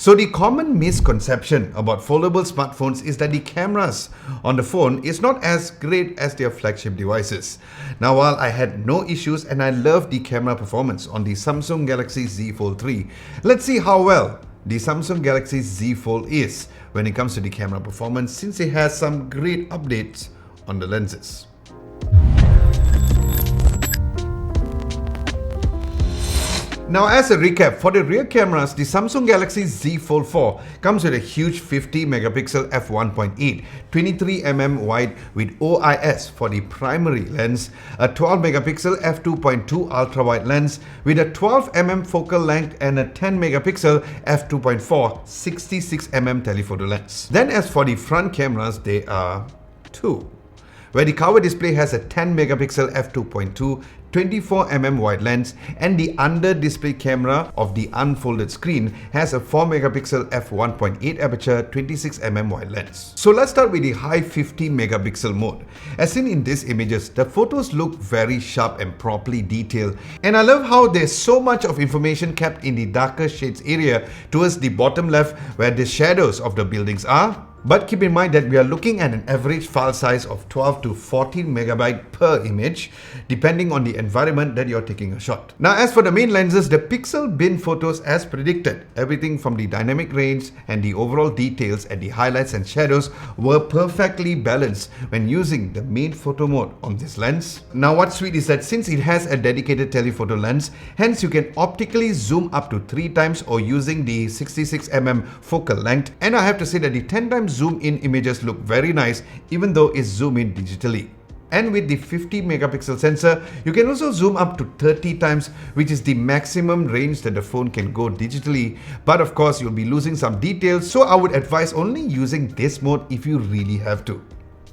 So the common misconception about foldable smartphones is that the cameras on the phone is not as great as their flagship devices. Now, while I had no issues and I love the camera performance on the Samsung Galaxy Z Fold 3, let's see how well the Samsung Galaxy Z Fold is when it comes to the camera performance, since it has some great updates on the lenses. Now, as a recap, for the rear cameras, the Samsung Galaxy Z Fold4 comes with a huge 50 megapixel f1.8, 23mm wide with OIS for the primary lens, a 12 megapixel f2.2 ultrawide lens with a 12mm focal length and a 10 megapixel f2.4 66mm telephoto lens. Then as for the front cameras, they are two, where the cover display has a 10 megapixel f2.2 24mm wide lens, and the under display camera of the unfolded screen has a 4 megapixel f1.8 aperture 26mm wide lens. So let's start with the high 50 megapixel mode. As seen in these images, the photos look very sharp and properly detailed, and I love how there's so much of information kept in the darker shades area towards the bottom left where the shadows of the buildings are. But keep in mind that we are looking at an average file size of 12 to 14 megabyte per image, depending on the environment that you're taking a shot. Now, as for the main lenses, the pixel bin photos as predicted. Everything from the dynamic range and the overall details and the highlights and shadows were perfectly balanced when using the main photo mode on this lens. Now, what's sweet is that since it has a dedicated telephoto lens, hence you can optically zoom up to 3 times or using the 66mm focal length. And I have to say that the 10 times zoom in images look very nice even though it's zoom in digitally. And with the 50 megapixel sensor, you can also zoom up to 30 times, which is the maximum range that the phone can go digitally. But of course, you'll be losing some details, so I would advise only using this mode if you really have to.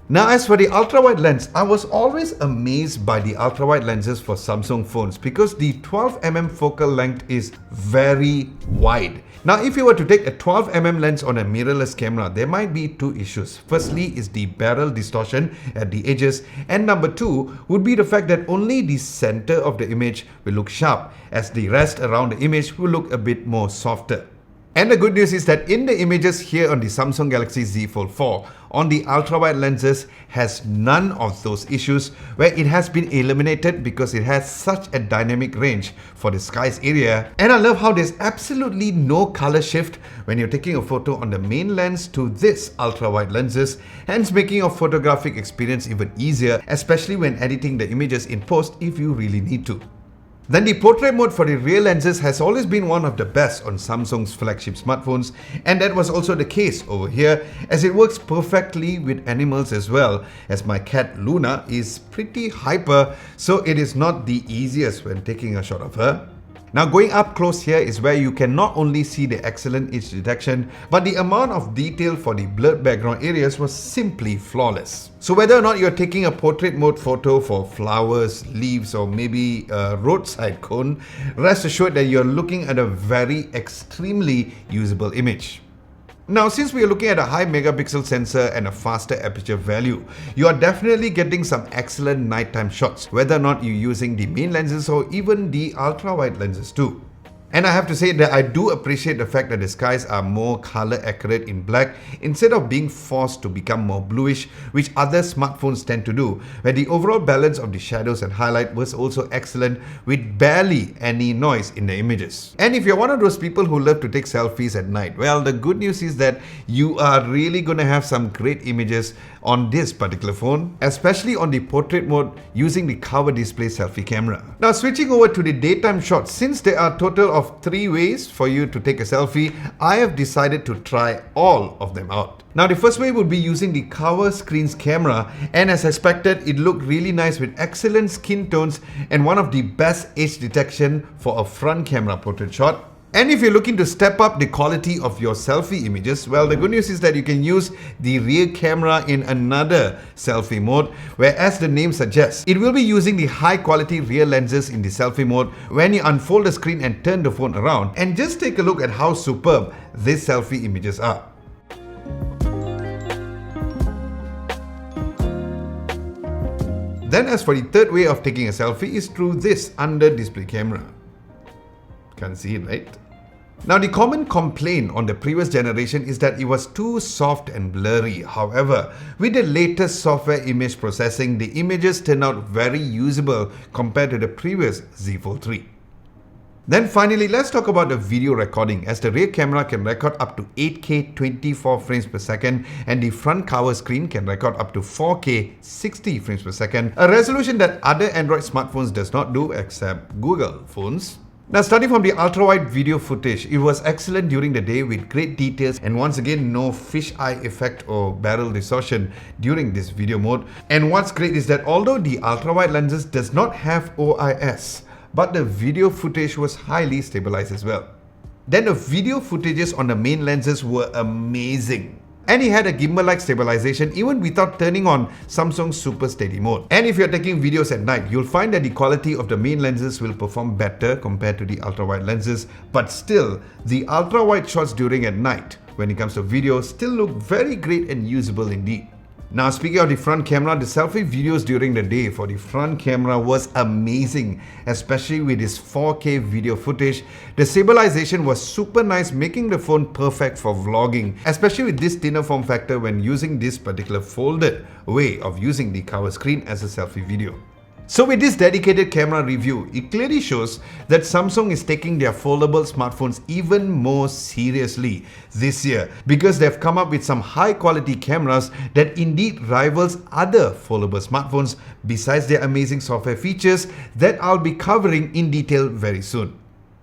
Now, as for the ultrawide lens, I was always amazed by the ultrawide lenses for Samsung phones because the 12mm focal length is very wide. Now, if you were to take a 12mm lens on a mirrorless camera, there might be two issues. Firstly is the barrel distortion at the edges, and number two would be the fact that only the center of the image will look sharp, as the rest around the image will look a bit more softer. And the good news is that in the images here on the Samsung Galaxy Z Fold 4, on the ultrawide lenses has none of those issues, where it has been eliminated because it has such a dynamic range for the skies area. And I love how there's absolutely no color shift when you're taking a photo on the main lens to this ultrawide lenses, hence making your photographic experience even easier, especially when editing the images in post if you really need to. Then the portrait mode for the rear lenses has always been one of the best on Samsung's flagship smartphones, and that was also the case over here, as it works perfectly with animals as well, as my cat Luna is pretty hyper, so it is not the easiest when taking a shot of her. Now, going up close here is where you can not only see the excellent edge detection, but the amount of detail for the blurred background areas was simply flawless. So whether or not you're taking a portrait mode photo for flowers, leaves, or maybe a roadside cone, rest assured that you're looking at a very extremely usable image. Now, since we are looking at a high megapixel sensor and a faster aperture value, you are definitely getting some excellent nighttime shots, whether or not you're using the main lenses or even the ultra-wide lenses too. And I have to say that I do appreciate the fact that the skies are more color accurate in black instead of being forced to become more bluish, which other smartphones tend to do, where the overall balance of the shadows and highlight was also excellent with barely any noise in the images. And if you're one of those people who love to take selfies at night, well, the good news is that you are really going to have some great images on this particular phone, especially on the portrait mode using the cover display selfie camera. Now, switching over to the daytime shots, since there are a total of 3 ways for you to take a selfie, I have decided to try all of them out. Now, the first way would be using the cover screen's camera, and as expected, it looked really nice with excellent skin tones and one of the best edge detection for a front camera portrait shot. And if you're looking to step up the quality of your selfie images, well, the good news is that you can use the rear camera in another selfie mode, where, as the name suggests, it will be using the high quality rear lenses in the selfie mode when you unfold the screen and turn the phone around. And just take a look at how superb these selfie images are. Then, as for the third way of taking a selfie is through this under display camera. Can't see it, right? Now, the common complaint on the previous generation is that it was too soft and blurry. However, with the latest software image processing, the images turn out very usable compared to the previous Z Fold 3. Then finally, let's talk about the video recording, as the rear camera can record up to 8K 24 frames per second and the front cover screen can record up to 4K 60 frames per second, a resolution that other Android smartphones does not do except Google phones. Now, starting from the ultra-wide video footage, it was excellent during the day with great details and once again no fisheye effect or barrel distortion during this video mode. And what's great is that although the ultra-wide lenses does not have OIS, but the video footage was highly stabilized as well. Then the video footages on the main lenses were amazing. And it had a gimbal-like stabilization even without turning on Samsung's Super Steady mode. And if you're taking videos at night, you'll find that the quality of the main lenses will perform better compared to the ultra-wide lenses, but still, the ultra-wide shots during at night, when it comes to video, still look very great and usable indeed. Now, speaking of the front camera, the selfie videos during the day for the front camera was amazing, especially with its 4K video footage. The stabilization was super nice, making the phone perfect for vlogging, especially with this thinner form factor when using this particular folded way of using the cover screen as a selfie video. So with this dedicated camera review, it clearly shows that Samsung is taking their foldable smartphones even more seriously this year, because they've come up with some high quality cameras that indeed rivals other foldable smartphones, besides their amazing software features that I'll be covering in detail very soon.